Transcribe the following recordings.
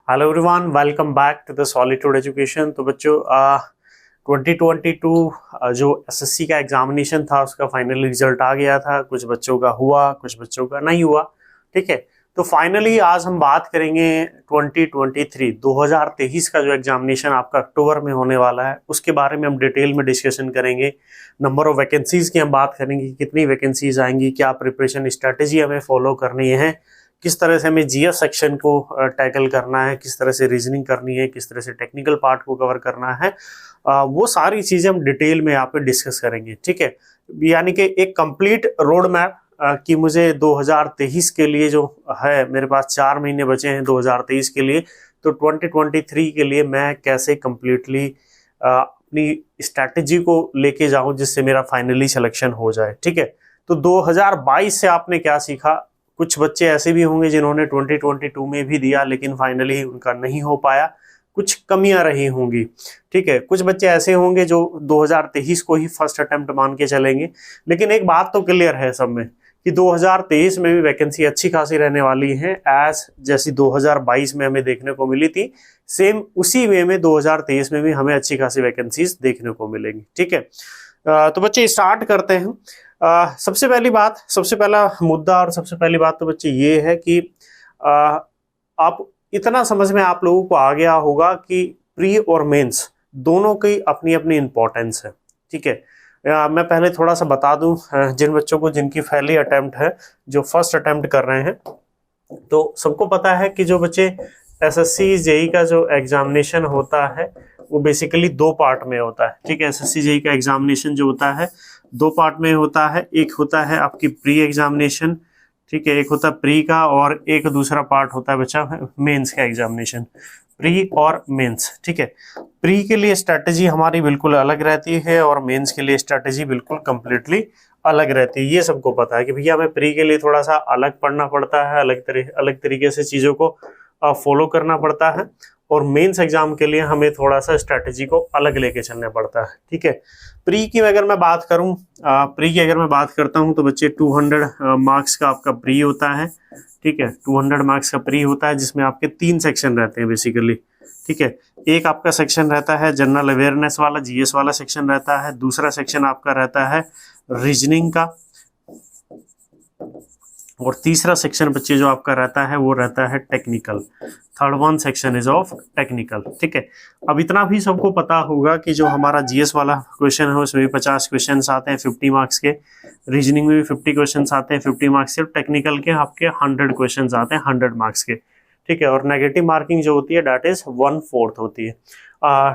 Hello everyone, welcome back to the solitude education. तो बच्चों 2022 जो एसएससी का एग्जामिनेशन था उसका फाइनली रिजल्ट आ गया था। कुछ बच्चों का हुआ, कुछ बच्चों का नहीं हुआ। ठीक है, तो फाइनली आज हम बात करेंगे 2023 का जो एग्जामिनेशन आपका अक्टूबर में होने वाला है उसके बारे में हम डिटेल में डिस्कशन करेंगे। नंबर ऑफ वैकेंसीज की हम बात करेंगे, कितनी वैकेंसीज आएंगी, क्या प्रिपरेशन स्ट्रेटेजी हमें फॉलो करनी है, किस तरह से हमें जीएस सेक्शन को टैकल करना है, किस तरह से रीजनिंग करनी है, किस तरह से टेक्निकल पार्ट को कवर करना है, वो सारी चीजें हम डिटेल में यहाँ पे डिस्कस करेंगे। ठीक है, यानी कि एक कंप्लीट रोड मैप कि मुझे 2023 के लिए जो है, मेरे पास 4 महीने बचे हैं 2023 के लिए, तो 2023 के लिए मैं कैसे कंप्लीटली अपनी स्ट्रैटेजी को लेके जाऊं जिससे मेरा फाइनली सिलेक्शन हो जाए। ठीक है, तो 2022 से आपने क्या सीखा? कुछ बच्चे ऐसे भी होंगे जिन्होंने 2022 में भी दिया लेकिन फाइनली उनका नहीं हो पाया, कुछ कमियां रही होंगी। ठीक है, कुछ बच्चे ऐसे होंगे जो 2023 को ही फर्स्ट अटेम्प्ट मान के चलेंगे। लेकिन एक बात तो क्लियर है सब में कि 2023 में भी वैकेंसी अच्छी खासी रहने वाली है, एज जैसी 2022 में हमें देखने को मिली थी, सेम उसी वे में 2023 में भी हमें अच्छी खासी वैकेंसीज देखने को मिलेंगी। ठीक है, तो बच्चे स्टार्ट करते हैं। सबसे पहला मुद्दा और सबसे पहली बात तो बच्चे ये है कि आप इतना समझ में आप लोगों को आ गया होगा कि प्री और मेंस दोनों की अपनी अपनी इंपॉर्टेंस है। ठीक है, मैं पहले थोड़ा सा बता दूं जिन बच्चों को जिनकी पहली अटेम्प्ट है, जो फर्स्ट अटेम्प्ट कर रहे हैं, तो सबको पता है कि जो बच्चे एसएससी जेई का जो एग्जामिनेशन होता है वो बेसिकली 2 पार्ट में होता है। ठीक है, एसएससी जेई का एग्जामिनेशन जो होता है 2 पार्ट में होता है। एक होता है आपकी प्री एग्जामिनेशन, ठीक है, एक होता है प्री का, और एक दूसरा पार्ट होता है बच्चा मेंस का एग्जामिनेशन, प्री और मेंस। ठीक है, प्री के लिए स्ट्रैटेजी हमारी बिल्कुल अलग रहती है और मेंस के लिए स्ट्रैटेजी बिल्कुल कंप्लीटली अलग रहती है। ये सबको पता है कि भैया हमें प्री के लिए थोड़ा सा अलग पढ़ना पड़ता है, अलग तरीके से चीजों को फॉलो करना पड़ता है, और मेंस एग्जाम के लिए हमें थोड़ा सा स्ट्रैटेजी को अलग लेके चलना पड़ता है। ठीक है, प्री की अगर मैं बात करूं, प्री की अगर मैं बात करता हूं तो बच्चे 200 मार्क्स का आपका प्री होता है। ठीक है, 200 मार्क्स का प्री होता है जिसमें आपके 3 सेक्शन रहते हैं बेसिकली। ठीक है, एक आपका सेक्शन रहता है जनरल अवेयरनेस वाला, जीएस वाला सेक्शन रहता है। दूसरा सेक्शन आपका रहता है रीजनिंग का, और तीसरा सेक्शन बच्चे जो आपका रहता है वो रहता है technical. Third one section is of technical. ठीक है, अब इतना भी सबको पता होगा कि जो हमारा जीएस वाला क्वेश्चन है उसमें भी 50 क्वेश्चन आते हैं 50 मार्क्स के, रीजनिंग में भी 50 क्वेश्चन आते हैं 50 मार्क्स के, टेक्निकल के आपके 100 क्वेश्चन आते हैं 100 मार्क्स के। ठीक है, और नेगेटिव मार्किंग जो होती है डेट इज 1/4 होती है।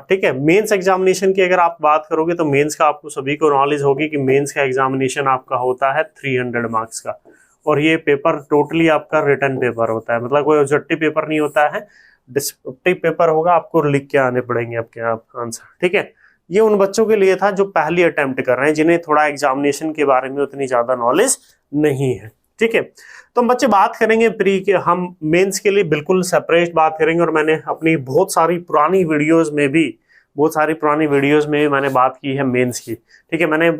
ठीक है, मेंस एग्जामिनेशन की अगर आप बात करोगे तो मेंस का आपको सभी को नॉलेज होगी कि मेंस का एग्जामिनेशन आपका होता है 300 मार्क्स का, और ये पेपर टोटली आपका रिटन पेपर होता है, मतलब कोई ऑब्जेक्टिव पेपर नहीं होता है, डिस्क्रिप्टिव पेपर होगा, आपको लिख के आने पड़ेंगे आपके आप आंसर। ठीक है, ये उन बच्चों के लिए था जो पहली अटेम्प्ट कर रहे हैं, जिन्हें थोड़ा एग्जामिनेशन के बारे में उतनी ज्यादा नॉलेज नहीं है। ठीक है, तो हम बच्चे बात करेंगे प्री के, हम मेंस के लिए बिल्कुल सेपरेट बात करेंगे, और मैंने अपनी बहुत सारी पुरानी वीडियोस में मैंने बात की है मेंस की। ठीक है, मैंने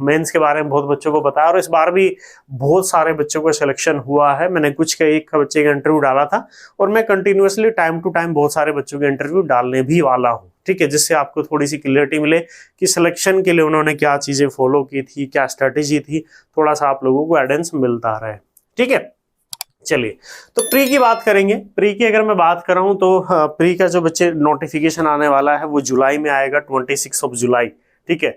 मेंस के बारे में बहुत बच्चों को बताया, और इस बार भी बहुत सारे बच्चों का सिलेक्शन हुआ है। मैंने एक बच्चे का इंटरव्यू डाला था, और मैं कंटिन्यूअसली टाइम टू टाइम बहुत सारे बच्चों के इंटरव्यू डालने भी वाला हूँ। ठीक है, जिससे आपको थोड़ी सी क्लियरिटी मिले कि सिलेक्शन के लिए उन्होंने क्या चीजें फॉलो की थी, क्या स्ट्रेटेजी थी, थोड़ा सा आप लोगों को गाइडेंस मिलता रहे। ठीक है, चलिए तो प्री की बात करेंगे। प्री की अगर मैं बात कर रहा हूं तो प्री का जो बच्चे नोटिफिकेशन आने वाला है वो जुलाई में आएगा, 26 जुलाई। ठीक है,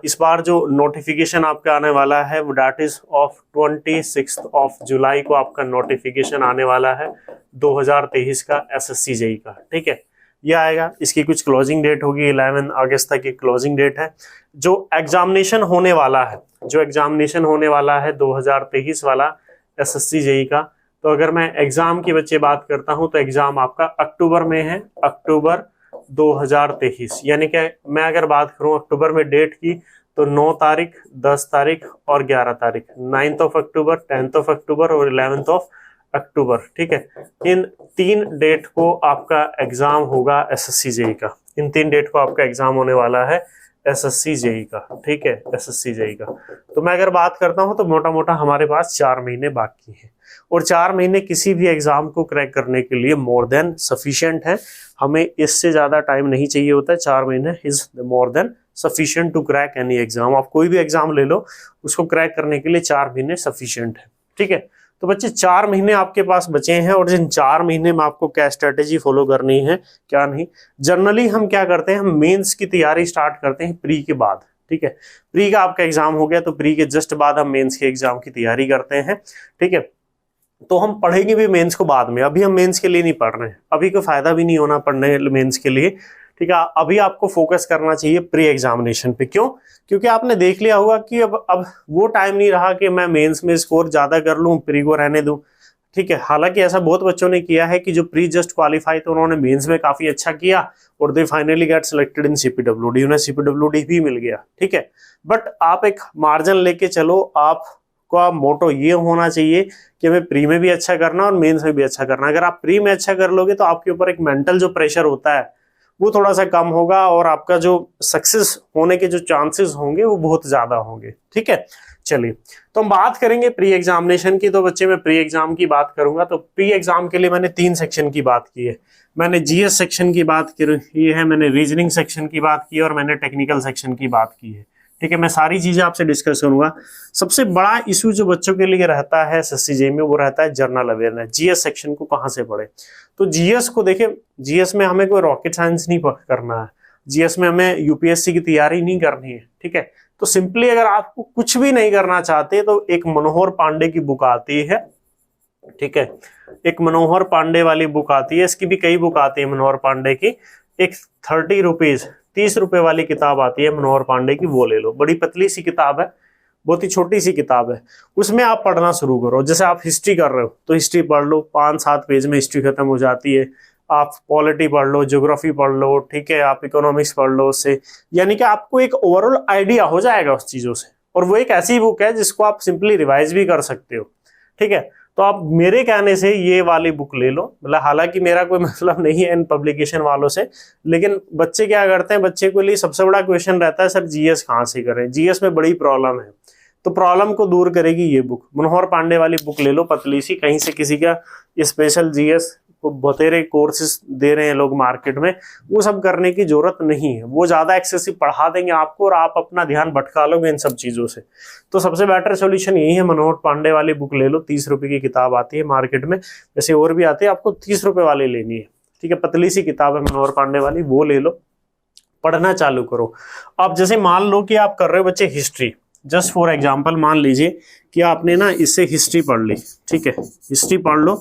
इस बार जो नोटिफिकेशन आपका आने वाला है वो डेट इज ऑफ 26 जुलाई को आपका नोटिफिकेशन आने वाला है 2023 का एसएससी जेई का। ठीक है, ये आएगा, इसकी कुछ क्लोजिंग डेट होगी, 11 अगस्त तक की क्लोजिंग डेट है। जो एग्जामिनेशन होने वाला है 2023 वाला एसएससी जेई का, तो अगर मैं एग्जाम की बच्चे बात करता हूं तो एग्जाम आपका अक्टूबर में है, अक्टूबर 2023। यानी कि मैं अगर बात करूं अक्टूबर में डेट की तो 9 तारीख, 10 तारीख और 11 तारीख, 9 अक्टूबर, 10 अक्टूबर और 11 अक्टूबर। ठीक है, इन 3 डेट को आपका एग्जाम होगा एसएससी जेई का, इन 3 डेट को आपका एग्जाम होने वाला है एसएससी जेई का, ठीक है, एसएससी जेई का। तो मैं अगर बात करता हूं तो मोटा मोटा हमारे पास 4 महीने बाकी हैं, और 4 महीने किसी भी एग्जाम को क्रैक करने के लिए मोर देन सफिशिएंट है। हमें इससे ज्यादा टाइम नहीं चाहिए होता है। 4 महीने is more than sufficient to crack any exam. आप कोई भी एग्जाम ले लो, उसको क्रैक करने के लिए 4 महीने सफिशिएंट है, ठीक है। तो बच्चे 4 महीने आपके पास बचे हैं, और जिन 4 महीने में आपको क्या स्ट्रेटेजी फॉलो करनी है क्या नहीं। जनरली हम क्या करते हैं, हम मेंस की तैयारी स्टार्ट करते हैं प्री के बाद, ठीक है। प्री का आपका एग्जाम हो गया तो प्री के जस्ट बाद हम मेंस के एग्जाम की तैयारी करते हैं, ठीक है। तो हम पढ़ेंगे भी मेंस को बाद में, अभी हम मेंस के लिए नहीं पढ़ रहे हैं, अभी कोई फायदा भी नहीं होना पढ़ने मेंस के लिए, ठीक है। अभी आपको फोकस करना चाहिए प्री एग्जामिनेशन पे। क्यों? क्योंकि आपने देख लिया होगा कि अब वो टाइम नहीं रहा कि मैं मेंस में स्कोर ज्यादा कर लूं, प्री को रहने दूं, ठीक है। हालांकि ऐसा बहुत बच्चों ने किया है कि जो प्री जस्ट क्वालिफाई तो उन्होंने मेंस में काफी अच्छा किया और they finally get selected in CPWD, उन्हें सीपीडब्ल्यूडी भी मिल गया, ठीक है। बट आप एक मार्जिन लेके चलो, आपका मोटो ये होना चाहिए कि हमें प्री में भी अच्छा करना और मेंस में भी अच्छा करना। अगर आप प्री में अच्छा कर लोगे तो आपके ऊपर एक मेंटल जो प्रेशर होता है वो थोड़ा सा कम होगा, और आपका जो सक्सेस होने के जो चांसेस होंगे वो बहुत ज्यादा होंगे, ठीक है। चलिए, तो हम बात करेंगे प्री एग्जामिनेशन की। तो बच्चे मैं प्री एग्जाम की बात करूंगा, तो प्री एग्जाम के लिए मैंने 3 सेक्शन की बात की है। मैंने जीएस सेक्शन की बात की है, मैंने रीजनिंग सेक्शन की बात की है, और मैंने टेक्निकल सेक्शन की बात की है, ठीक है। मैं सारी चीजें आपसे डिस्कस करूंगा। सबसे बड़ा इशू जो बच्चों के लिए रहता है एसएससी जेईई में, वो रहता है जनरल अवेयरनेस। जीएस सेक्शन को कहाँ से पढ़े? तो जीएस को देखें, जीएस में हमें कोई रॉकेट साइंस नहीं करना है, जीएस में हमें यूपीएससी की तैयारी नहीं करनी है, ठीक है। तो सिंपली अगर आपको कुछ भी नहीं करना चाहते तो एक मनोहर पांडे की बुक आती है, ठीक है। एक मनोहर पांडे वाली बुक आती है, इसकी भी कई बुक आती है मनोहर पांडे की। एक 30 रुपीज 30 रुपए वाली किताब आती है मनोहर पांडे की, वो ले लो। बड़ी पतली सी किताब है, बहुत ही छोटी सी किताब है, उसमें आप पढ़ना शुरू करो। जैसे आप हिस्ट्री कर रहे हो तो हिस्ट्री पढ़ लो, 5-7 पेज में हिस्ट्री खत्म हो जाती है। आप पॉलिटी पढ़ लो, ज्योग्राफी पढ़ लो, ठीक है, आप इकोनॉमिक्स पढ़ लो उससे, यानी कि आपको एक ओवरऑल आइडिया हो जाएगा उस चीजों से। और वो एक ऐसी बुक है जिसको आप सिंपली रिवाइज भी कर सकते हो, ठीक है। तो आप मेरे कहने से ये वाली बुक ले लो। मतलब हालांकि मेरा कोई मतलब नहीं है इन पब्लिकेशन वालों से, लेकिन बच्चे क्या करते हैं, बच्चे के लिए सबसे बड़ा क्वेश्चन रहता है, सर जीएस कहाँ से करें, जीएस में बड़ी प्रॉब्लम है। तो प्रॉब्लम को दूर करेगी ये बुक, मनोहर पांडे वाली बुक ले लो, पतली सी, कहीं से किसी का स्पेशल जीएस को बतेरे कोर्सेज दे रहे हैं लोग मार्केट में, वो सब करने की जरूरत नहीं है। वो ज्यादा एक्सेसिव पढ़ा देंगे आपको और आप अपना ध्यान भटका लोगे इन सब चीजों से। तो सबसे बेटर सॉल्यूशन यही है, मनोहर पांडे वाली बुक ले लो। 30 रुपए की किताब आती है मार्केट में, वैसे और भी आती है, आपको 30 रुपए वाली लेनी है, ठीक है। पतली सी किताब है मनोहर पांडे वाली, वो ले लो, पढ़ना चालू करो। अब जैसे मान लो कि आप कर रहे हो बच्चे हिस्ट्री, जस्ट फॉर एग्जाम्पल मान लीजिए कि आपने ना इससे हिस्ट्री पढ़ ली, ठीक है, हिस्ट्री पढ़ लो,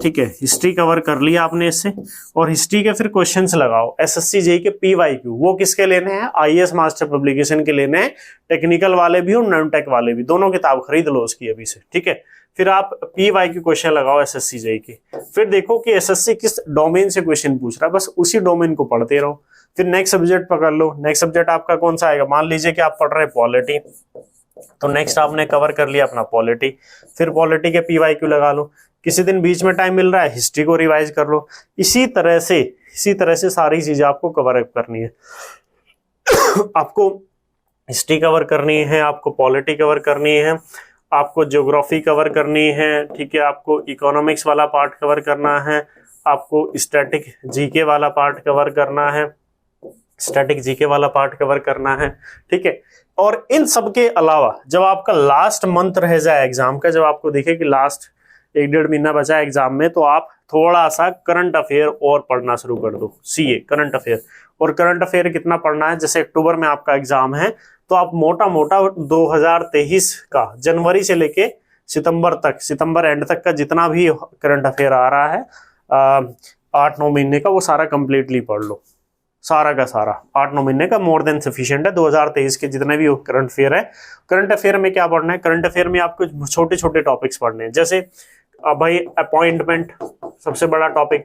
ठीक है, हिस्ट्री कवर कर लिया आपने इससे, और हिस्ट्री के फिर क्वेश्चंस लगाओ एसएससी जेईई के पीवाईक्यू। वो किसके लेने हैं? आईएएस मास्टर पब्लिकेशन के लेने हैं, टेक्निकल वाले भी और नॉन टेक वाले भी, दोनों किताब खरीद लो उसकी अभी से, ठीक है। फिर आप पीवाईक्यू क्वेश्चन लगाओ एसएससी जेईई के, फिर देखो कि एसएससी किस डोमेन से क्वेश्चन पूछ रहा है, बस उसी डोमेन को पढ़ते रहो। फिर नेक्स्ट सब्जेक्ट पकड़ लो, नेक्स्ट सब्जेक्ट आपका कौन सा आएगा? मान लीजिए कि आप पढ़ रहे हैं पॉलिटी, तो नेक्स्ट आपने कवर कर लिया अपना पॉलिटी, फिर पॉलिटी के पीवाईक्यू लगा लो। किसी दिन बीच में टाइम मिल रहा है, हिस्ट्री को रिवाइज कर लो। इसी तरह से सारी चीजें आपको कवर अप करनी है। आपको हिस्ट्री कवर करनी है, आपको पॉलिटी कवर करनी है, आपको ज्योग्राफी कवर करनी है, ठीक है, आपको इकोनॉमिक्स वाला पार्ट कवर करना है, आपको स्टैटिक जीके वाला पार्ट कवर करना है, स्टैटिक जीके वाला पार्ट कवर करना है, ठीक है। और इन सब के अलावा जब आपका लास्ट मंथ रह जाए एग्जाम का, जब आपको दिखे कि लास्ट 1-1.5 महीना बचा है एग्जाम में, तो आप थोड़ा सा करंट अफेयर और पढ़ना शुरू कर दो। सीए करंट अफेयर, और करंट अफेयर कितना पढ़ना है? जैसे अक्टूबर में आपका एग्जाम है, तो आप मोटा मोटा 2023 का जनवरी से लेके सितंबर तक, सितंबर एंड तक का जितना भी करंट अफेयर आ रहा है 8-9 महीने का, वो सारा कंप्लीटली पढ़ लो, सारा का सारा 8-9 महीने का मोर देन सफिशिएंट है। 2023 के जितने भी करंट अफेयर है, करंट अफेयर में क्या पढ़ना है? करंट अफेयर में आपको छोटे छोटे टॉपिक्स पढ़ने हैं। जैसे भाई अपॉइंटमेंट सबसे बड़ा टॉपिक,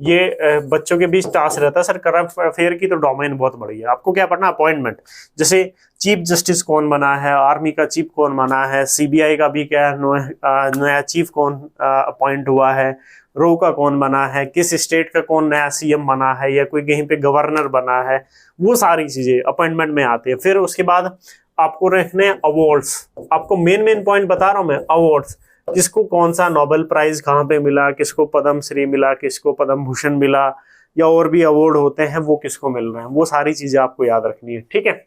ये बच्चों के बीच टास्क रहता है, सर करंट अफेयर की तो डोमेन बहुत बड़ी है, आपको क्या पढ़ना? अपॉइंटमेंट। जैसे चीफ जस्टिस कौन बना है, आर्मी का चीफ कौन बना है, सीबीआई का भी क्या नया चीफ कौन अपॉइंट हुआ है, रो का कौन बना है, किस स्टेट का कौन नया सीएम बना है, या कोई कहीं पे गवर्नर बना है, वो सारी चीजें अपॉइंटमेंट में आती है। फिर उसके बाद आपको रखने अवार्ड्स, आपको मेन पॉइंट बता रहा हूं मैं, अवार्ड्स, किसको कौन सा नोबेल प्राइज कहाँ पे मिला, किसको पद्म श्री मिला, किसको पद्म भूषण मिला, या और भी अवार्ड होते हैं वो किसको मिल रहे हैं, वो सारी चीजें आपको याद रखनी है। ठीक है।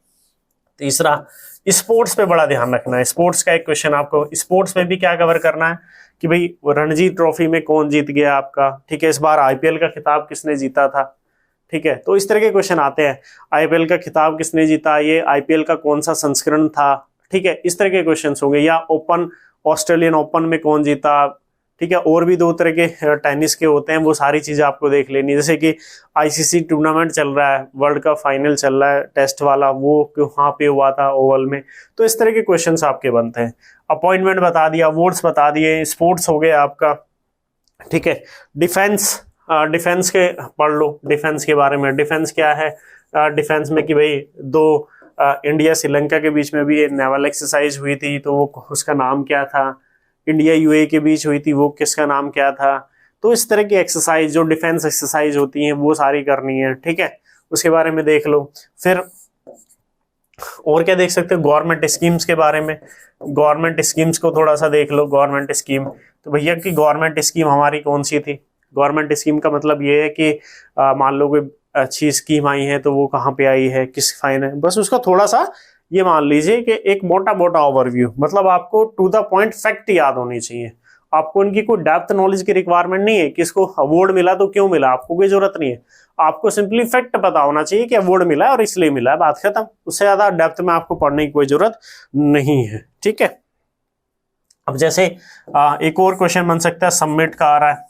तीसरा, स्पोर्ट्स पे बड़ा ध्यान रखना है। स्पोर्ट्स का एक क्वेश्चन आपको स्पोर्ट्स में भी क्या कवर करना है कि भाई रणजी ट्रॉफी में कौन जीत गया आपका, ठीक है, इस बार आईपीएल का खिताब किसने जीता था, ठीक है, तो इस तरह के क्वेश्चन आते हैं। आईपीएल का खिताब किसने जीता, ये आईपीएल का कौन सा संस्करण था, ठीक है, इस तरह के क्वेश्चन होंगे। या ओपन, ऑस्ट्रेलियन ओपन में कौन जीता, ठीक है, और भी 2 तरह के टेनिस के होते हैं, वो सारी चीजें आपको देख लेनी। जैसे कि आईसीसी टूर्नामेंट चल रहा है, वर्ल्ड कप फाइनल चल रहा है टेस्ट वाला, वो कहाँ पे हुआ था, ओवल में, तो इस तरह के क्वेश्चंस आपके बनते हैं। अपॉइंटमेंट बता दिया, अवार्ड्स बता दिए, स्पोर्ट्स हो गया आपका, ठीक है। डिफेंस के पढ़ लो, डिफेंस के बारे में। डिफेंस क्या है, डिफेंस में कि भाई 2 इंडिया श्रीलंका के बीच में भी नेवल एक्सरसाइज हुई थी, तो वो उसका नाम क्या था, इंडिया यूए के बीच हुई थी, वो किसका नाम क्या था। तो इस तरह की एक्सरसाइज जो डिफेंस एक्सरसाइज होती हैं वो सारी करनी है, ठीक है, उसके बारे में देख लो। फिर और क्या देख सकते हो, गवर्नमेंट स्कीम्स के बारे में, गवर्नमेंट स्कीम्स को थोड़ा सा देख लो। गवर्नमेंट स्कीम, तो भैया की गवर्नमेंट स्कीम हमारी कौन सी थी। गवर्नमेंट स्कीम का मतलब ये है कि मान लो कोई अच्छी स्कीम आई है तो वो कहाँ पे आई है, किस फाइन है, बस उसका थोड़ा सा ये मान लीजिए कि एक मोटा ओवरव्यू, मतलब आपको टू द पॉइंट फैक्ट याद होनी चाहिए। आपको इनकी कोई डेप्थ नॉलेज की रिक्वायरमेंट नहीं है, किसको अवार्ड मिला तो क्यों मिला, आपको कोई जरूरत नहीं है। आपको सिंपली फैक्ट पता होना चाहिए कि अवार्ड मिला है और इसलिए मिला है, बात खत्म। उससे ज्यादा डेप्थ में आपको पढ़ने की कोई जरूरत नहीं है, ठीक है। अब जैसे एक और क्वेश्चन बन सकता है, समिट का आ रहा है,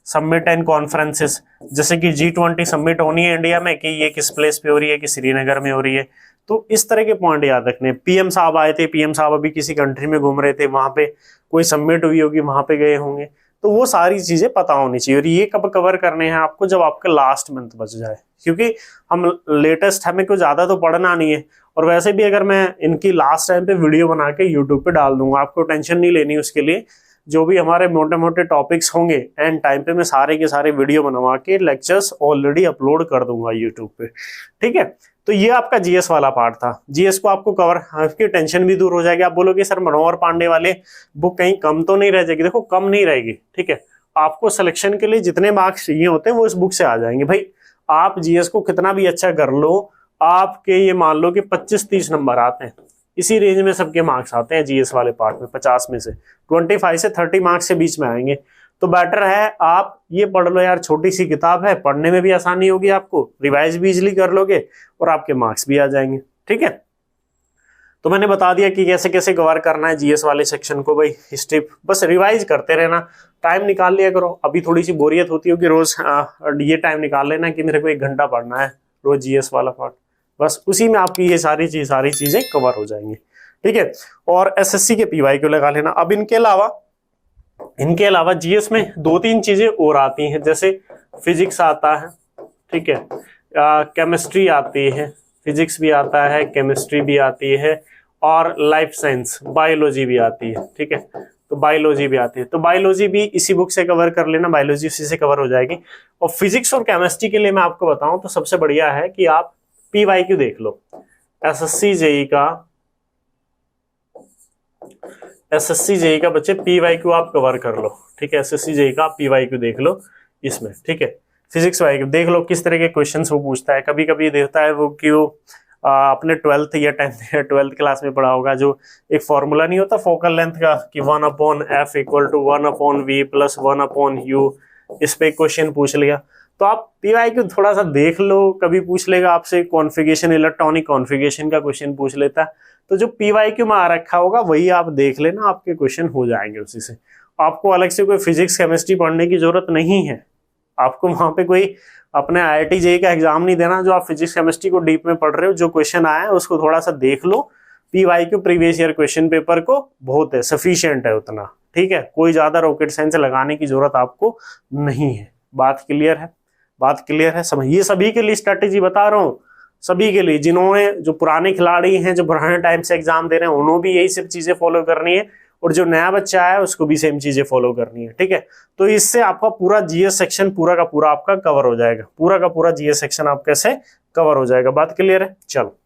समिट एंड कॉन्फ्रेंसेस, जैसे कि G20 समिट होनी है इंडिया में, कि ये किस प्लेस पे हो रही है, कि श्रीनगर में हो रही है, तो इस तरह के पॉइंट याद रखने। पीएम साहब आए थे, पीएम साहब अभी किसी कंट्री में घूम रहे थे, वहां पे कोई समिट हुई होगी, वहां पे गए होंगे, तो वो सारी चीजें पता होनी चाहिए। और ये कब कवर करने हैं आपको, जब आपका लास्ट मंथ बच जाए, क्योंकि हम लेटेस्ट, हमें कुछ ज्यादा तो पढ़ना नहीं है। और वैसे भी अगर मैं इनकी लास्ट टाइम पे वीडियो बना के यूट्यूब पे डाल दूंगा, आपको टेंशन नहीं लेनी उसके लिए। जो भी हमारे मोटे मोटे टॉपिक्स होंगे एंड टाइम पे मैं सारे के सारे वीडियो बनवा के लेक्चर्स ऑलरेडी अपलोड कर दूंगा यूट्यूब पे, ठीक है। तो ये आपका जीएस वाला पार्ट था। जीएस को आपको कवर, आपकी टेंशन भी दूर हो जाएगी। आप बोलोगे सर मनोहर पांडे वाले बुक कहीं कम तो नहीं रह जाएगी, देखो कम नहीं रहेगी, ठीक है। आपको सिलेक्शन के लिए जितने मार्क्स चाहिए होते हैं वो इस बुक से आ जाएंगे। भाई आप जीएस को कितना भी अच्छा कर लो, आपके ये मान लो कि 25-30 नंबर आते हैं, इसी रेंज में सबके मार्क्स आते हैं जीएस वाले पार्ट में। 50 में से 25 से 30 मार्क्स के बीच में आएंगे। तो बेटर है आप ये पढ़ लो यार, छोटी सी किताब है, पढ़ने में भी आसानी होगी आपको, रिवाइज भी इजिली कर लोगे और आपके मार्क्स भी आ जाएंगे, ठीक है। तो मैंने बता दिया कि कैसे कैसे कवर करना है जीएस वाले सेक्शन को। भाई हिस्ट्री बस रिवाइज करते रहना, टाइम निकाल लिया करो। अभी थोड़ी सी बोरियत होती होगी, रोज ये टाइम निकाल लेना कि मेरे को 1 घंटा पढ़ना है रोज जीएस वाला पार्ट, बस उसी में आपकी ये सारी चीजें कवर हो जाएंगी, ठीक है। और एसएससी के पीवाईक्यू लगा लेना। अब इनके अलावा जीएस में 2-3 चीजें और आती हैं, जैसे फिजिक्स आता है, ठीक है, केमिस्ट्री आती है, फिजिक्स भी आता है, केमिस्ट्री भी आती है, और लाइफ साइंस बायोलॉजी भी आती है, ठीक है। तो बायोलॉजी भी आती है, तो बायोलॉजी भी इसी बुक से कवर कर लेना, बायोलॉजी उसी से कवर हो जाएगी। और फिजिक्स और केमिस्ट्री के लिए मैं आपको बताऊं तो सबसे बढ़िया है कि आप पीवाईक्यू देख लो। एसएससी जेई का बच्चे पीवाईक्यू आप कवर कर लो, ठीक है। एसएससी जेई का आप पीवाईक्यू देख लो इसमें, ठीक है। फिजिक्स वाईक्यू देख लो किस तरह के क्वेश्चंस वो पूछता है। कभी कभी देता है वो कि वो अपने 12th या 10th या 12th क्लास में पढ़ा होगा, जो एक फॉर्मूला नहीं होता फोकल लेंथ का कि 1/f = 1/v + 1/u, इस पे क्वेश्चन पूछ लिया। तो आप पीवाईक्यू थोड़ा सा देख लो, कभी पूछ लेगा आपसे कॉन्फ़िगरेशन, इलेक्ट्रॉनिक कॉन्फ़िगरेशन का क्वेश्चन पूछ लेता है। तो जो पीवाईक्यू में आ रखा होगा वही आप देख लेना, आपके क्वेश्चन हो जाएंगे उसी से। आपको अलग से कोई फिजिक्स केमिस्ट्री पढ़ने की जरूरत नहीं है। आपको वहां पे कोई अपने IIT जेईई का एग्जाम नहीं देना जो आप फिजिक्स केमिस्ट्री को डीप में पढ़ रहे हो। जो क्वेश्चन आया है उसको थोड़ा सा देख लो, PYQ previous year question paper को बहुत है, सफिशिएंट है उतना, ठीक है। कोई ज्यादा रॉकेट साइंस लगाने की जरूरत आपको नहीं है। बात क्लियर है, समझ। ये सभी के लिए स्ट्रेटेजी बता रहा हूँ, सभी के लिए, जिन्होंने, जो पुराने खिलाड़ी हैं, जो पुराने टाइम से एग्जाम दे रहे हैं, उन्होंने भी यही सब चीजें फॉलो करनी है। और जो नया बच्चा है उसको भी सेम चीजें फॉलो करनी है, ठीक है। तो इससे आपका पूरा जीएस सेक्शन पूरा का पूरा आपका कवर हो जाएगा, पूरा का पूरा जीएस सेक्शन आपका से कवर हो जाएगा। बात क्लियर है? चलो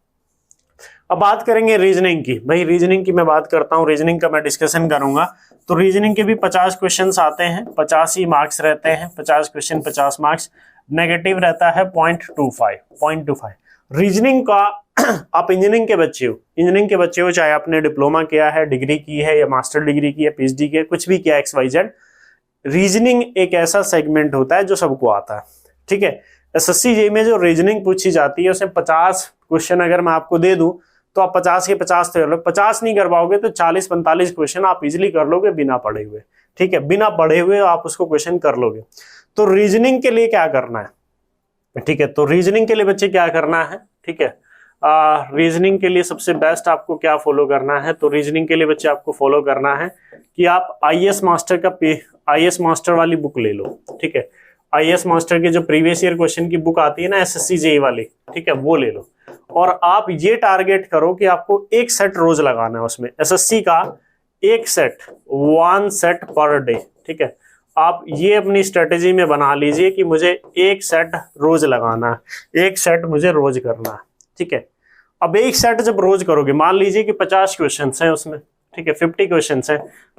अब बात करेंगे रीजनिंग की। भाई रीजनिंग की मैं बात करता हूँ, रीजनिंग का मैं डिस्कशन करूंगा। तो रीजनिंग के भी 50 क्वेश्चंस आते हैं, 50 ही मार्क्स रहते हैं, 50 क्वेश्चन 50 मार्क्स, नेगेटिव रहता है 0.25। रीजनिंग का आप इंजीनियरिंग के बच्चे हो, चाहे आपने डिप्लोमा किया है, डिग्री की है या मास्टर डिग्री की है, पीएचडी की है, कुछ भी किया XYZ, रीजनिंग एक ऐसा सेगमेंट होता है जो सबको आता है, ठीक है। एसएससी जेईई में जो रीजनिंग पूछी जाती है उसमें 50 क्वेश्चन अगर मैं आपको दे दूं तो आप 50 के 50 तो कर लो, 50 नहीं कर पाओगे तो 40-45 क्वेश्चन आप इजीली कर लोगे बिना पढ़े हुए, ठीक है। बिना पढ़े हुए आप उसको क्वेश्चन कर लोगे। तो रीजनिंग के लिए क्या करना है, ठीक है। तो रीजनिंग के लिए बच्चे क्या करना है, ठीक है। रीजनिंग के लिए सबसे बेस्ट आपको क्या फॉलो करना है, तो रीजनिंग के लिए बच्चे आपको फॉलो करना है कि आप आईएएस मास्टर वाली बुक ले लो, ठीक है। आईएएस मास्टर के जो प्रीवियस ईयर क्वेश्चन की बुक आती है ना एसएससी जेईई वाली, ठीक है, वो ले लो। और आप ये टारगेट करो कि आपको एक सेट रोज लगाना है उसमें, एसएससी का एक सेट, 1 सेट पर डे, ठीक है। आप ये अपनी स्ट्रेटेजी में बना लीजिए कि मुझे एक सेट रोज लगाना है, एक सेट मुझे रोज करना है, ठीक है। अब एक सेट जब रोज करोगे, मान लीजिए कि 50 क्वेश्चन हैं उसमें, ठीक है, 50 क्वेश्चन हैं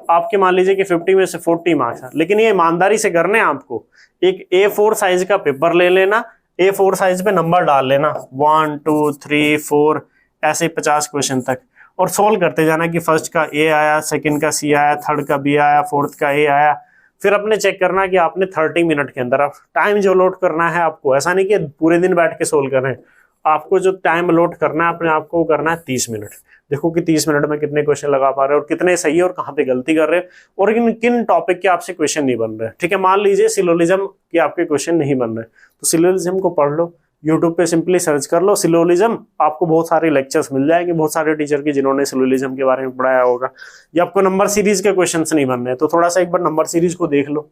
आपके, मान लीजिए कि 50 में से 40 मार्क्स है, लेकिन ये ईमानदारी से करने हैं आपको। एक A4 साइज का पेपर ले लेना, A4 साइज पे नंबर डाल लेना 1 2 3 4 ऐसे 50 क्वेश्चन तक, और सोल्व करते जाना कि फर्स्ट का A आया, सेकंड का C आया, थर्ड का B आया, फोर्थ का A आया। फिर अपने चेक करना कि आपने 30 मिनट के अंदर टाइम जो लोड करना है आपको, ऐसा नहीं कि पूरे दिन बैठ के सोल्व कर रहे हैं, आपको जो टाइम लोड करना है अपने आप को करना है 30 मिनट। देखो कि 30 मिनट में कितने क्वेश्चन लगा पा रहे हो और कितने सही है और कहाँ पे गलती कर रहे हो और किन टॉपिक के आपसे क्वेश्चन नहीं बन रहे, ठीक है। मान लीजिए सिलोजिज्म के आपके क्वेश्चन नहीं बन रहे, तो सिलोजिज्म को पढ़ लो, यूट्यूब पे सिंपली सर्च कर लो सिलोजिज्म, आपको बहुत सारे लेक्चर्स मिल जाएंगे, बहुत सारे टीचर के जिन्होंने सिलोजिज्म के बारे में पढ़ाया होगा। या आपको नंबर सीरीज के क्वेश्चन नहीं बन रहे तो थोड़ा सा एक बार नंबर सीरीज को देख लो,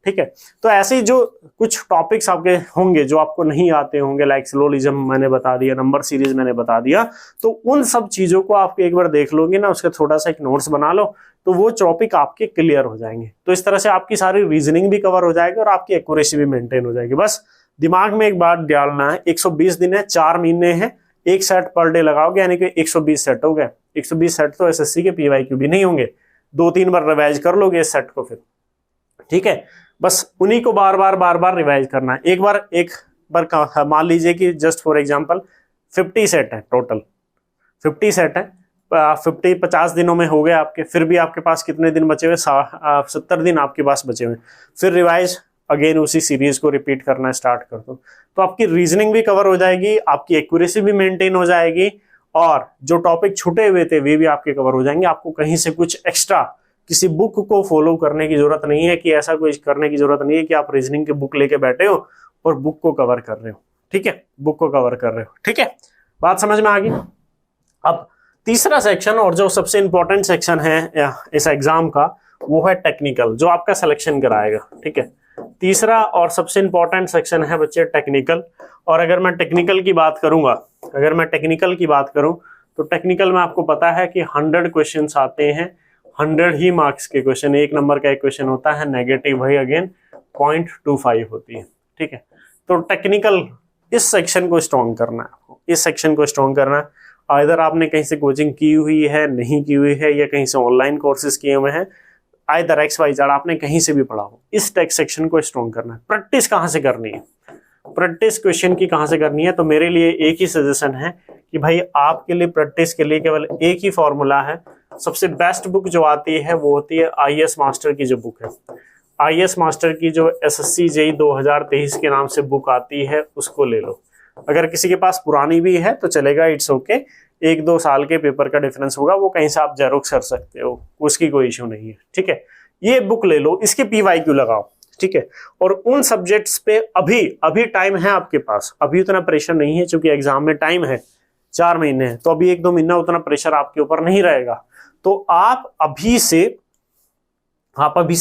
ठीक है। तो ऐसे ही जो कुछ टॉपिक्स आपके होंगे जो आपको नहीं आते होंगे, लाइक सिलोजिज्म मैंने बता दिया, नंबर सीरीज मैंने बता दिया, तो उन सब चीजों को आप एक बार देख लोगे ना, उसका थोड़ा सा एक नोट्स बना लो, तो वो टॉपिक आपके क्लियर हो जाएंगे। तो इस तरह से आपकी सारी रीजनिंग भी कवर हो जाएगी और आपकी एक्यूरेसी भी मेंटेन हो जाएगी। बस दिमाग में एक बात डालना है, 120 दिन है, 4 महीने हैं, एक सेट पर डे लगाओगे यानी कि 120 सेट हो गए। 120 सेट तो एसएससी के पीवाईक्यू भी नहीं होंगे, 2-3 बार रिवाइज कर लोगे इस सेट को फिर, ठीक है। बस उन्हीं को बार बार रिवाइज करना है। एक बार मान लीजिए कि जस्ट फॉर एग्जांपल 50 सेट है, टोटल 50 सेट है, 50 दिनों में हो गए आपके, फिर भी आपके पास कितने दिन बचे हुए, 70 दिन आपके पास बचे हुए, फिर रिवाइज अगेन उसी सीरीज को रिपीट करना स्टार्ट कर दो, तो आपकी रीजनिंग भी कवर हो जाएगी, आपकी एक्यूरेसी भी मेंटेन हो जाएगी और जो टॉपिक छूटे हुए थे वे भी आपके कवर हो जाएंगे। आपको कहीं से कुछ एक्स्ट्रा किसी बुक को फॉलो करने की जरूरत नहीं है, कि ऐसा कुछ करने की जरूरत नहीं है कि आप रीजनिंग की बुक लेके बैठे हो और बुक को कवर कर रहे हो, ठीक है, बुक को कवर कर रहे हो, ठीक है। बात समझ में आ गई। अब तीसरा सेक्शन और जो सबसे इंपॉर्टेंट सेक्शन है इस एग्जाम का, वो है टेक्निकल, जो आपका सिलेक्शन कराएगा, ठीक है। तीसरा और सबसे इंपॉर्टेंट सेक्शन है बच्चे टेक्निकल। और अगर मैं टेक्निकल की बात करूं तो टेक्निकल में आपको पता है कि 100 क्वेश्चन आते हैं, 100 ही मार्क्स के क्वेश्चन, 1 नंबर का एक क्वेश्चन होता है, नेगेटिव भाई अगेन 0.25 होती है, ठीक है। तो टेक्निकल इस सेक्शन को स्ट्रॉन्ग करना है आपको, इस सेक्शन को स्ट्रॉन्ग करना है। इधर आपने कहीं से कोचिंग की हुई है, नहीं की हुई है, या कहीं से ऑनलाइन कोर्सेज किए हुए हैं, आइदर XYZ आपने कहीं से भी पढ़ा हो, इस टेक्स्ट सेक्शन को स्ट्रॉन्ग करना है। प्रैक्टिस कहाँ से करनी है, प्रैक्टिस क्वेश्चन की कहाँ से करनी है, तो मेरे लिए एक ही सजेशन है कि भाई आपके लिए प्रैक्टिस के लिए केवल एक ही फॉर्मूला है। सबसे बेस्ट बुक जो आती है वो होती है आईएएस मास्टर की जो बुक है, आईएएस मास्टर की जो एसएससी जेईई 2023 के नाम से बुक आती है उसको ले लो। अगर किसी के पास पुरानी भी है तो चलेगा, इट्स ओके, 1-2 साल के पेपर का डिफरेंस होगा, वो कहीं से आप जेरोक्स कर सकते हो, उसकी कोई इश्यू नहीं है, ठीक है। ये बुक ले लो, इसके पीवाईक्यू लगाओ, ठीक है। और उन सब्जेक्ट्स पे अभी टाइम है आपके पास, अभी उतना प्रेशर नहीं है, क्योंकि एग्जाम में टाइम है, 4 महीने है, तो अभी 1-2 महीना उतना प्रेशर आपके ऊपर नहीं रहेगा। तो आप अभी से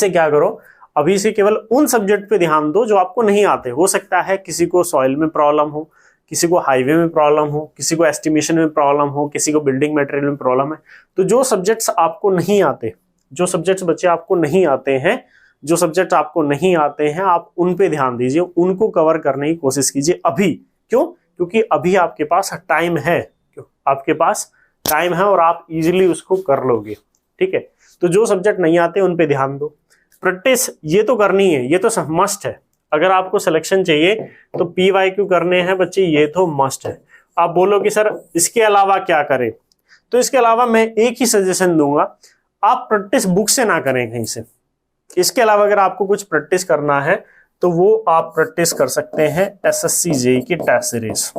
क्या करो, अभी से केवल उन सब्जेक्ट पे ध्यान दो जो आपको नहीं आते। हो सकता है किसी को सॉइल में प्रॉब्लम हो, किसी को हाईवे में प्रॉब्लम हो, किसी को एस्टिमेशन में प्रॉब्लम हो, किसी को बिल्डिंग मटेरियल में प्रॉब्लम है। तो जो सब्जेक्ट्स आपको नहीं आते जो सब्जेक्ट्स बच्चे आपको नहीं आते हैं, जो सब्जेक्ट आपको नहीं आते हैं आप उन पे ध्यान दीजिए, उनको कवर करने की कोशिश कीजिए अभी। क्यों? क्योंकि अभी आपके पास टाइम है, आपके पास टाइम है और आप इजीली उसको कर लोगे। ठीक है, तो जो सब्जेक्ट नहीं आते उन पे ध्यान दो। प्रैक्टिस ये तो करनी है, ये तो मस्ट है। अगर आपको सिलेक्शन चाहिए तो PYQ करने हैं बच्चे, ये तो मस्ट है। आप बोलो कि सर इसके अलावा क्या करें, तो इसके अलावा मैं एक ही सजेशन दूंगा, आप प्रैक्टिस बुक से ना करें कहीं से। इसके अलावा अगर आपको कुछ प्रैक्टिस करना है तो वो आप प्रैक्टिस कर सकते हैं SSC JEE की टेस्ट सीरीज।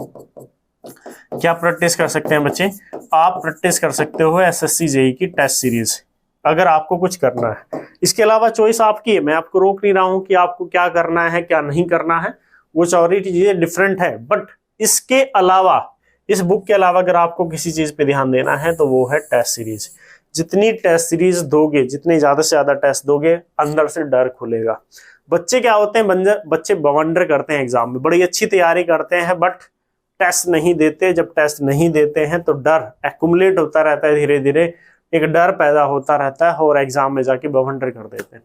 क्या प्रैक्टिस कर सकते हैं बच्चे? आप प्रैक्टिस कर सकते हो SSC JEE की टेस्ट सीरीज, अगर आपको कुछ करना है। इसके अलावा चॉइस आपकी है, मैं आपको रोक नहीं रहा हूं कि आपको क्या करना है क्या नहीं करना है, वो सारी चीजें डिफरेंट है। बट इसके अलावा, इस बुक के अलावा अगर आपको किसी चीज पे ध्यान देना है तो वो है टेस्ट सीरीज। जितनी टेस्ट सीरीज दोगे, जितने ज्यादा से ज्यादा टेस्ट दोगे, अंदर से डर खुलेगा। बच्चे क्या होते हैं, बच्चे बवंडर करते हैं एग्जाम में, बड़ी अच्छी तैयारी करते हैं बट टेस्ट नहीं देते। जब टेस्ट नहीं देते हैं तो डर एक्युमुलेट होता रहता है, धीरे धीरे एक डर पैदा होता रहता है और एग्जाम में जाके बवंडर कर देते हैं।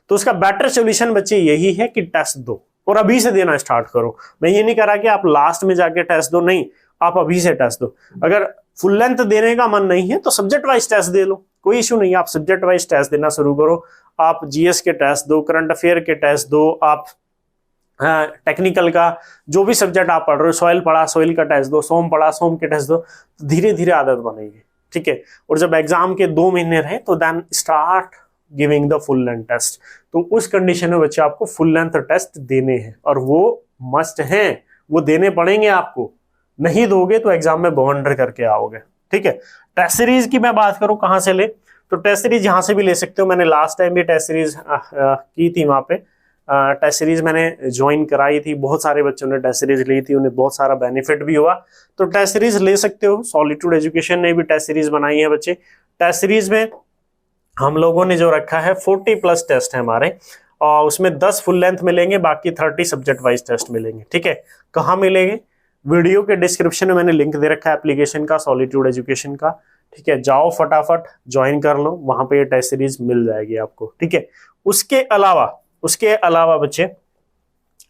तो उसका बेटर सोल्यूशन बच्चे यही है कि टेस्ट दो और अभी से देना स्टार्ट करो। मैं ये नहीं कह रहा कि आप लास्ट में जाके टेस्ट दो, नहीं, आप अभी से टेस्ट दो। अगर फुल लेंथ देने का मन नहीं है तो सब्जेक्ट वाइज टेस्ट दे लो, कोई इशू नहीं है। आप सब्जेक्ट वाइज टेस्ट देना शुरू करो, आप GS के टेस्ट दो, करंट अफेयर के टेस्ट दो, आप टेक्निकल का जो भी सब्जेक्ट आप पढ़ रहे हो, सॉइल पढ़ा सॉइल का टेस्ट दो, सोम पढ़ा सोम के टेस्ट दो, तो धीरे धीरे आदत बनेगी। ठीक है, और जब एग्जाम के 2 महीने रहे तो then start giving the full length test. तो उस कंडीशन में बच्चे आपको फुल लेंथ टेस्ट देने हैं और वो मस्ट हैं, वो देने पड़ेंगे आपको। नहीं दोगे तो एग्जाम में बवंडर करके आओगे। ठीक है, टेस्ट सीरीज की मैं बात करूं कहां से ले, तो टेस्ट सीरीज यहां से भी ले सकते हो। मैंने लास्ट टाइम भी टेस्ट सीरीज की थी, वहां पे टेस्ट सीरीज मैंने ज्वाइन कराई थी, बहुत सारे बच्चों ने टेस्ट सीरीज ली थी, उन्हें बहुत सारा बेनिफिट भी हुआ। तो टेस्ट सीरीज ले सकते हो। सॉलिट्यूड एजुकेशन ने भी टेस्ट सीरीज बनाई है बच्चे। टेस्ट सीरीज में हम लोगों ने जो रखा है 40+ टेस्ट है हमारे, और उसमें 10 फुल लेंथ मिलेंगे, बाकी 30 सब्जेक्ट वाइज टेस्ट मिलेंगे। ठीक है, कहाँ मिलेंगे? वीडियो के डिस्क्रिप्शन में मैंने लिंक दे रखा है एप्लीकेशन का, सॉलिट्यूड एजुकेशन का। ठीक है, जाओ फटाफट ज्वाइन कर लो, वहां पे ये टेस्ट सीरीज मिल जाएगी आपको। ठीक है, उसके अलावा बच्चे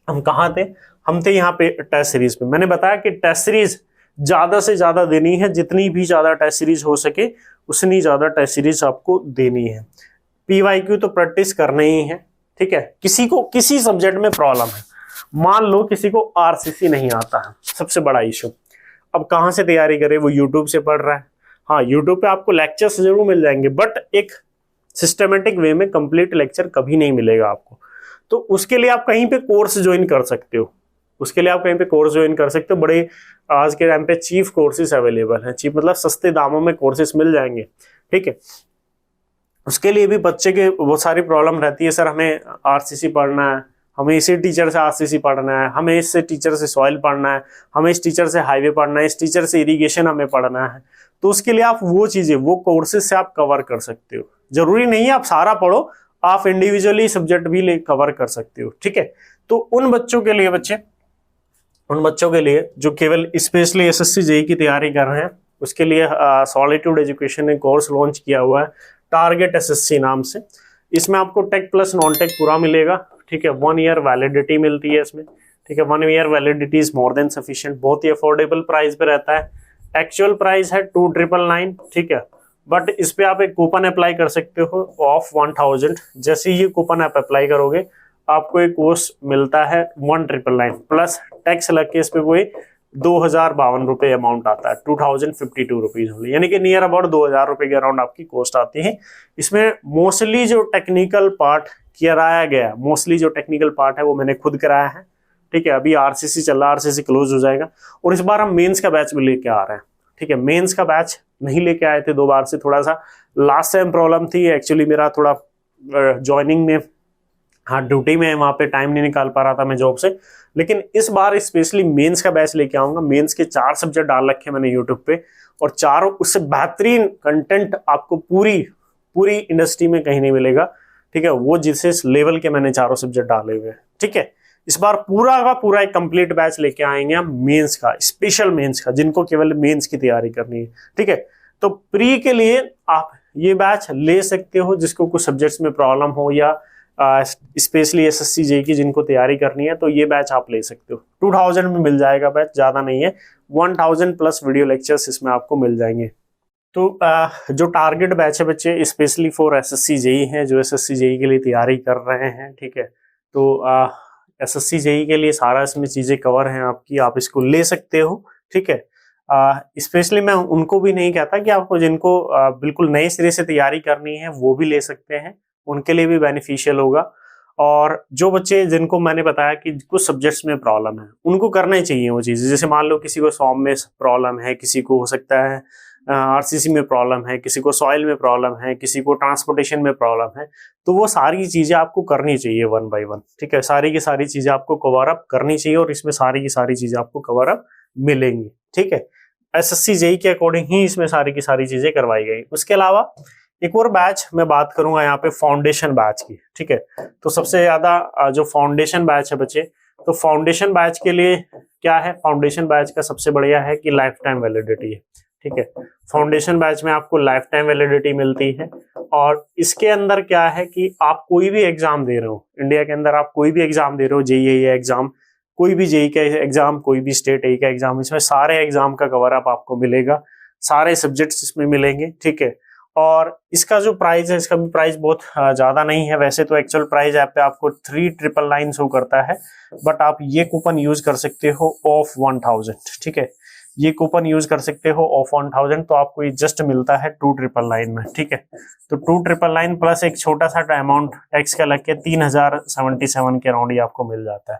हम कहाँ थे? हम थे यहाँ पे टेस्ट सीरीज पे। मैंने बताया कि टेस्ट सीरीज ज्यादा से ज्यादा देनी है, जितनी भी ज्यादा टेस्ट सीरीज हो सके उतनी ज्यादा टेस्ट सीरीज आपको देनी है। PYQ तो प्रैक्टिस करना ही है। ठीक है, किसी को किसी सब्जेक्ट में प्रॉब्लम है, मान लो किसी को RCC नहीं आता है, सबसे बड़ा इशू। अब कहाँ से तैयारी करे? वो यूट्यूब से पढ़ रहा है। हाँ, यूट्यूब पे आपको लेक्चर्स जरूर मिल जाएंगे बट एक सिस्टमेटिक वे में कंप्लीट लेक्चर कभी नहीं मिलेगा आपको। तो उसके लिए आप कहीं पे कोर्स ज्वाइन कर सकते हो, बड़े आज के टाइम पे चीफ कोर्सेज अवेलेबल हैं। चीफ मतलब सस्ते दामों में कोर्सेज मिल जाएंगे। ठीक है, उसके लिए भी बच्चे के बहुत सारी प्रॉब्लम रहती है, सर हमें RCC पढ़ना है, हमें इसी टीचर से RCC पढ़ना है, हमें इस टीचर से सॉइल पढ़ना है, हमें इस टीचर से हाईवे पढ़ना है, इस टीचर से इरिगेशन हमें पढ़ना है। तो उसके लिए आप वो चीजें, वो कोर्सेज से आप कवर कर सकते हो। जरूरी नहीं है आप सारा पढ़ो, आप इंडिविजुअली सब्जेक्ट भी कवर कर सकते हो। ठीक है, तो उन बच्चों के लिए जो केवल स्पेशली SSC JEE की तैयारी कर रहे हैं, उसके लिए सॉलिट्यूड एजुकेशन ने कोर्स लॉन्च किया हुआ है टारगेट SSC नाम से। इसमें आपको टेक प्लस नॉन टेक पूरा मिलेगा। ठीक है, 1 ईयर वैलिडिटी मिलती है इसमें। ठीक है, 1 year validity is more than sufficient. बहुत ही अफोर्डेबल प्राइस पे रहता है। एक्चुअल प्राइस है 2999। ठीक है, बट इस पे आप एक कूपन अप्लाई कर सकते हो ऑफ 1000। जैसे ही ये कूपन आप अप्लाई करोगे आपको एक कोर्स मिलता है 1999 प्लस टैक्स लग के इस पे कोई 2052 रुपए अमाउंट आता है, 2052 रुपीज ओनली, यानी कि नियर अबाउट 2000 रुपए के अराउंड आपकी कॉस्ट आती है। इसमें मोस्टली जो टेक्निकल पार्ट कराया गया, है वो मैंने खुद कराया है। ठीक है, अभी RCC चल रहा है, RCC क्लोज हो जाएगा और इस बार हम मेंस का बैच भी लेके आ रहे हैं। ठीक है, मेंस का बैच नहीं लेके आए थे 2 बार से, थोड़ा सा लास्ट टाइम प्रॉब्लम थी एक्चुअली, मेरा थोड़ा ज्वाइनिंग में, हाँ ड्यूटी में, वहां पे टाइम नहीं निकाल पा रहा था मैं जॉब से। लेकिन इस बार स्पेशली मेंस का बैच लेके आऊंगा। मेंस के 4 सब्जेक्ट डाल रखे मैंने यूट्यूब पे और चारों उससे बेहतरीन कंटेंट आपको पूरी इंडस्ट्री में कहीं नहीं मिलेगा। ठीक है, वो जिस लेवल के मैंने 4 सब्जेक्ट डाले हुए हैं। ठीक है, इस बार पूरा का पूरा एक कंप्लीट बैच लेके आएंगे हम मेंस का, स्पेशल मेंस का, जिनको केवल मेंस की तैयारी करनी है। ठीक है, तो प्री के लिए आप ये बैच ले सकते हो जिसको कुछ सब्जेक्ट्स में प्रॉब्लम हो या स्पेशली एसएससी जेईई की जिनको तैयारी करनी है, तो ये बैच आप ले सकते हो। 2000 में मिल जाएगा बैच, ज़्यादा नहीं है, 1000 प्लस वीडियो लेक्चर्स इसमें आपको मिल जाएंगे। तो जो टारगेट बैच है बच्चे स्पेशली फॉर एसएससी जेईई हैं, जो एसएससी जेईई के लिए तैयारी कर रहे हैं, ठीक है। तो एसएससी जेईई के लिए सारा इसमें चीज़ें कवर हैं आपकी, आप इसको ले सकते हो, ठीक है। स्पेशली मैं उनको भी नहीं कहता कि आपको जिनको बिल्कुल नए सिरे से तैयारी करनी है वो भी ले सकते हैं, उनके लिए भी बेनिफिशियल होगा। और जो बच्चे जिनको मैंने बताया कि कुछ सब्जेक्ट्स में प्रॉब्लम है, उनको करना ही चाहिए वो चीज़। जैसे मान लो किसी को सॉम में प्रॉब्लम है, किसी को हो सकता है आरसीसी में प्रॉब्लम है, किसी को सॉइल में प्रॉब्लम है, किसी को ट्रांसपोर्टेशन में प्रॉब्लम है, तो वो सारी चीज़ें आपको करनी चाहिए 1 बाय 1, ठीक है। सारी की सारी चीज़ें आपको कवर अप करनी चाहिए और इसमें सारी की सारी चीज़ें आपको कवर अप मिलेंगी, ठीक है। एसएससी जेईई के अकॉर्डिंग ही इसमें सारी की सारी चीज़ें करवाई गई। उसके अलावा एक और बैच मैं बात करूंगा यहाँ पे फाउंडेशन बैच की, ठीक है। तो सबसे ज़्यादा जो फाउंडेशन बैच है बच्चे, तो फाउंडेशन बैच के लिए क्या है, फाउंडेशन बैच का सबसे बढ़िया है कि लाइफ टाइम वैलिडिटी है, ठीक है। फाउंडेशन बैच में आपको लाइफ टाइम वैलिडिटी मिलती है और इसके अंदर क्या है कि आप कोई भी एग्जाम दे रहे हो इंडिया के अंदर, आप कोई भी एग्जाम दे रहे हो, जेईई एग्जाम, कोई भी जेईई का एग्जाम, कोई भी स्टेट एई का एग्जाम, इसमें सारे एग्जाम का कवर अप आपको मिलेगा, सारे सब्जेक्ट्स इसमें मिलेंगे, ठीक है। और इसका जो प्राइस है, इसका भी प्राइस बहुत ज़्यादा नहीं है। वैसे तो एक्चुअल प्राइस ऐप पे आपको 3999 शो करता है, बट आप ये कूपन यूज कर सकते हो ऑफ 1000, ठीक है। ये कूपन यूज कर सकते हो ऑफ 1000, तो आपको ये जस्ट मिलता है 2999 में, ठीक है। तो 2999 प्लस एक छोटा सा अमाउंट टैक्स का लग के 3077 के अराउंड ही आपको मिल जाता है,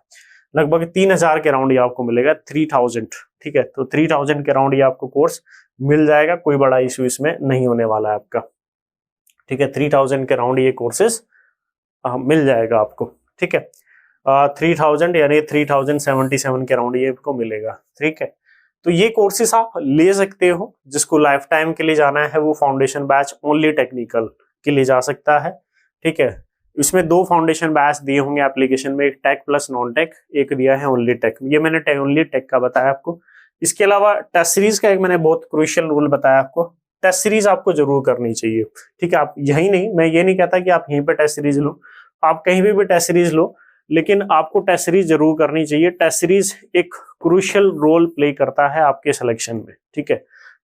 लगभग 3000 के अराउंड ही आपको मिलेगा, 3000, ठीक है। तो 3000 के अराउंड ही आपको कोर्स मिल जाएगा, कोई बड़ा इशू इसमें नहीं होने वाला है आपका, ठीक है। 3000 के अराउंड ये कोर्सेस मिल जाएगा आपको, ठीक है। 3000 यानी 3077 के अराउंड ये आपको मिलेगा, ठीक है। तो ये कोर्सेस आप ले सकते हो। जिसको लाइफ टाइम के लिए जाना है वो फाउंडेशन बैच ओनली टेक्निकल के लिए जा सकता है, ठीक है। इसमें 2 फाउंडेशन बैच दिए होंगे एप्लीकेशन में, एक टेक प्लस नॉन टेक, एक दिया है ओनली टेक। ये मैंने ओनली टेक का बताया आपको। इसके अलावा टेस्ट सीरीज का एक मैंने बहुत क्रूशियल रूल बताया आपको, टेस्ट सीरीज आपको जरूर करनी चाहिए, ठीक है। आप यही नहीं, मैं ये नहीं कहता कि आप यहीं पे टेस्ट सीरीज लो, आप कहीं भी टेस्ट सीरीज लो, लेकिन आपको टेस्ट सीरीज जरूर करनी चाहिए। टेस्ट सीरीज एक क्रूशियल रोल प्ले करता है आपके सिलेक्शन में, ठीक है।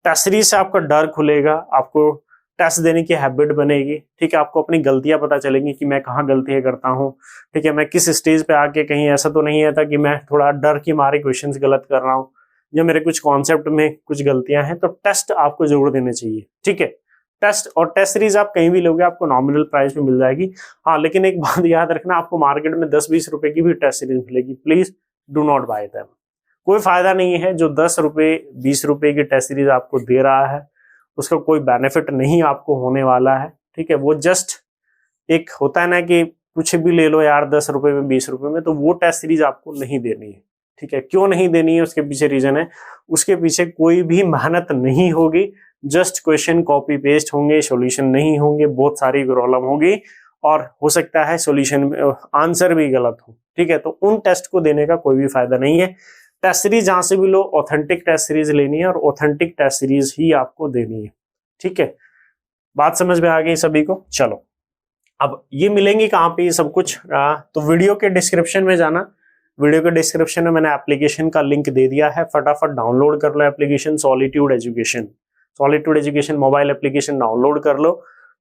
टेस्ट सीरीज से आपका डर खुलेगा, आपको टेस्ट देने की हैबिट बनेगी, ठीक है। आपको अपनी गलतियां पता चलेंगी कि मैं कहाँ गलतियां करता हूँ, ठीक है। मैं किस स्टेज पे आके कहीं ऐसा तो नहीं है था कि मैं थोड़ा डर की मारे क्वेश्चंस गलत कर रहा हूँ या मेरे कुछ कॉन्सेप्ट में कुछ गलतियां हैं, तो टेस्ट आपको जरूर देने चाहिए, ठीक है। टेस्ट और टेस्ट सीरीज आप कहीं भी लोगे आपको नॉमिनल प्राइस में मिल जाएगी। हाँ, लेकिन एक बात याद रखना, आपको मार्केट में 10-20 रुपए की भी टेस्ट सीरीज मिलेगी, please do not bye them. कोई फायदा नहीं है। जो 10 रुपए 20 रुपए की टेस्ट सीरीज आपको दे रहा है उसका कोई बेनिफिट नहीं आपको होने वाला है, ठीक है। वो जस्ट एक होता है ना कि कुछ भी ले लो यार 10 रुपए में 20 रुपए में, तो वो टेस्ट सीरीज आपको नहीं देनी है, ठीक है। क्यों नहीं देनी है उसके पीछे रीजन है, उसके पीछे कोई भी मेहनत नहीं होगी, जस्ट क्वेश्चन कॉपी पेस्ट होंगे, सॉल्यूशन नहीं होंगे, बहुत सारी प्रॉब्लम होगी और हो सकता है सॉल्यूशन में आंसर भी गलत हो, ठीक है। तो उन टेस्ट को देने का कोई भी फायदा नहीं है। टेस्ट सीरीज जहां से भी लो ऑथेंटिक टेस्ट सीरीज लेनी है और ऑथेंटिक टेस्ट सीरीज ही आपको देनी है, ठीक है। बात समझ में आ गई सभी को? चलो, अब ये मिलेंगी कहाँ पे ये सब कुछ, तो वीडियो के डिस्क्रिप्शन में जाना। वीडियो के डिस्क्रिप्शन में मैंने एप्लीकेशन का लिंक दे दिया है, फटाफट डाउनलोड कर लो application solitude education. Solitude education mobile application download कर लो,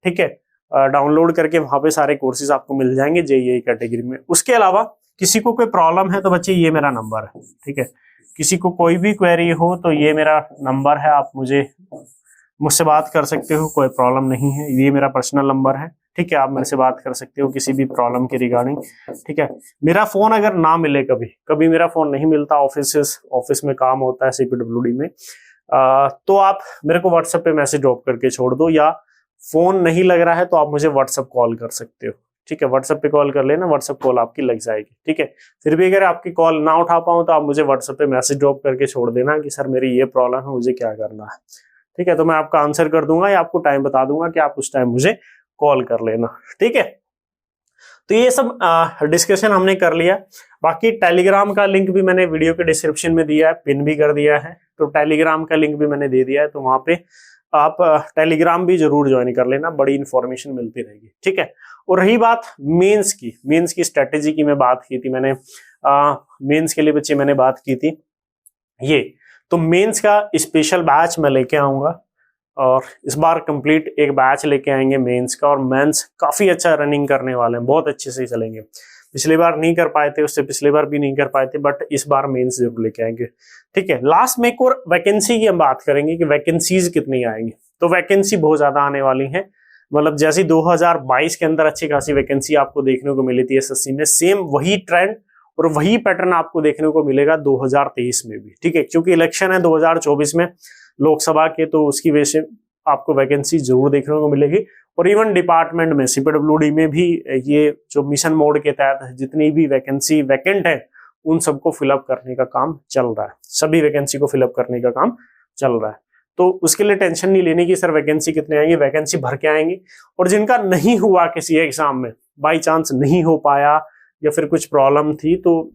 ठीक है। डाउनलोड करके वहां पे सारे कोर्सेज आपको मिल जाएंगे जेईई कैटेगरी में। उसके अलावा किसी को कोई प्रॉब्लम है तो बच्चे ये मेरा नंबर है, ठीक है। किसी को कोई भी क्वेरी हो तो ये मेरा नंबर है, आप मुझसे बात कर सकते हो, कोई प्रॉब्लम नहीं है। ये मेरा पर्सनल नंबर है, ठीक है। आप मेरे से बात कर सकते हो किसी भी प्रॉब्लम के रिगार्डिंग, ठीक है। मेरा फोन अगर ना मिले, कभी मेरा फोन नहीं मिलता, ऑफिस में काम होता है CPWD में, तो आप मेरे को व्हाट्सएप पे मैसेज ड्रॉप करके छोड़ दो, या फोन नहीं लग रहा है तो आप मुझे व्हाट्सएप कॉल कर सकते हो, ठीक है। व्हाट्सएप पे कॉल कर लेना, व्हाट्सएप कॉल आपकी लग जाएगी, ठीक है। फिर भी अगर आपकी कॉल ना उठा पाऊं तो आप मुझे व्हाट्सएप पे मैसेज ड्रॉप करके छोड़ देना कि सर मेरी ये प्रॉब्लम है, मुझे क्या करना है, ठीक है। तो मैं आपका आंसर कर दूंगा या आपको टाइम बता दूंगा कि आप उस टाइम मुझे कॉल कर लेना, ठीक है। तो ये सब डिस्कशन हमने कर लिया। बाकी टेलीग्राम का लिंक भी मैंने वीडियो के डिस्क्रिप्शन में दिया है, पिन भी कर दिया है, तो टेलीग्राम का लिंक भी मैंने दे दिया है, तो वहां पे आप टेलीग्राम भी जरूर ज्वाइन कर लेना, बड़ी इंफॉर्मेशन मिलती रहेगी, ठीक है। और रही बात मेंस की स्ट्रेटेजी की मैं बात की थी, मैंने मेंस के लिए बच्चे मैंने बात की थी ये, तो मेंस का स्पेशल बैच मैं लेके आऊंगा और इस बार कंप्लीट एक बैच लेके आएंगे मेंस का, और मेंस काफी अच्छा रनिंग करने वाले हैं, बहुत अच्छे से चलेंगे। पिछली बार नहीं कर पाए थे, उससे पिछली बार भी नहीं कर पाए थे, बट इस बार मेंस जरूर लेके आएंगे, ठीक है। लास्ट में एक और वैकेंसी की हम बात करेंगे कि वैकेंसीज कितनी आएंगी। तो वैकेंसी बहुत ज्यादा आने वाली है, मतलब जैसे 2022 के अंदर अच्छी खासी वैकेंसी आपको देखने को मिली थी एसएससी में, सेम वही ट्रेंड और वही पैटर्न आपको देखने को मिलेगा 2023 में भी, ठीक है। क्योंकि इलेक्शन है 2024 में लोकसभा के, तो उसकी वजह से आपको वैकेंसी जरूर देखने को मिलेगी। और इवन डिपार्टमेंट में सीपीडब्ल्यूडी में भी ये जो मिशन मोड के तहत जितनी भी वैकेंसी वैकेंट है उन सबको फिलअप करने का काम चल रहा है, सभी वैकेंसी को फिलअप करने का काम चल रहा है। तो उसके लिए टेंशन नहीं लेनी कि सर वैकेंसी कितने आएंगे, वैकेंसी भर के आएंगी। और जिनका नहीं हुआ किसी एग्जाम में, बाई चांस नहीं हो पाया या फिर कुछ प्रॉब्लम थी, तो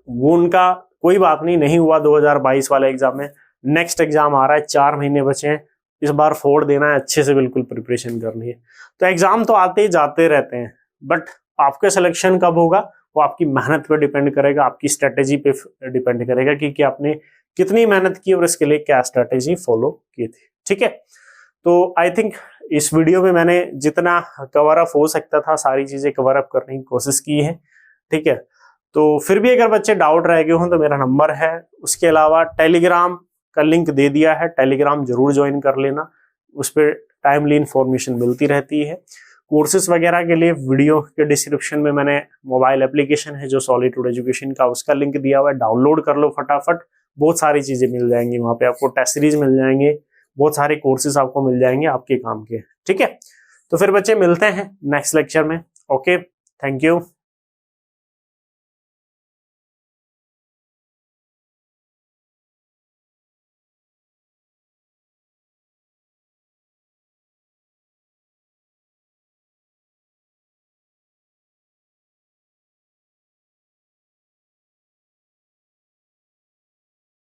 वो उनका कोई बात नहीं हुआ 2022 वाले एग्जाम में, नेक्स्ट एग्जाम आ रहा है, 4 महीने बचे हैं, इस बार फोड़ देना है, अच्छे से बिल्कुल प्रिपरेशन करनी है। तो एग्जाम तो आते ही जाते रहते हैं, बट आपका सिलेक्शन कब होगा वो आपकी मेहनत पे डिपेंड करेगा, आपकी स्ट्रेटेजी पे डिपेंड करेगा कि आपने कितनी मेहनत की और इसके लिए क्या स्ट्रेटेजी फॉलो की थी, ठीक है। तो आई थिंक इस वीडियो में मैंने जितना कवर अप हो सकता था सारी चीजें कवर अप करने की कोशिश की है, ठीक है। तो फिर भी अगर बच्चे डाउट रह गए हों तो मेरा नंबर है, उसके अलावा टेलीग्राम का लिंक दे दिया है, टेलीग्राम जरूर ज्वाइन कर लेना, उस पर टाइमली इंफॉर्मेशन मिलती रहती है। कोर्सेज वगैरह के लिए वीडियो के डिस्क्रिप्शन में मैंने मोबाइल एप्लीकेशन है जो सॉलिट्यूड एजुकेशन का, उसका लिंक दिया हुआ है, डाउनलोड कर लो फटाफट, बहुत सारी चीजें मिल जाएंगी वहां पे आपको, टेस्ट सीरीज मिल जाएंगे, बहुत सारे कोर्सेज आपको मिल जाएंगे आपके काम के, ठीक है। तो फिर बच्चे मिलते हैं नेक्स्ट लेक्चर में, ओके, थैंक यू।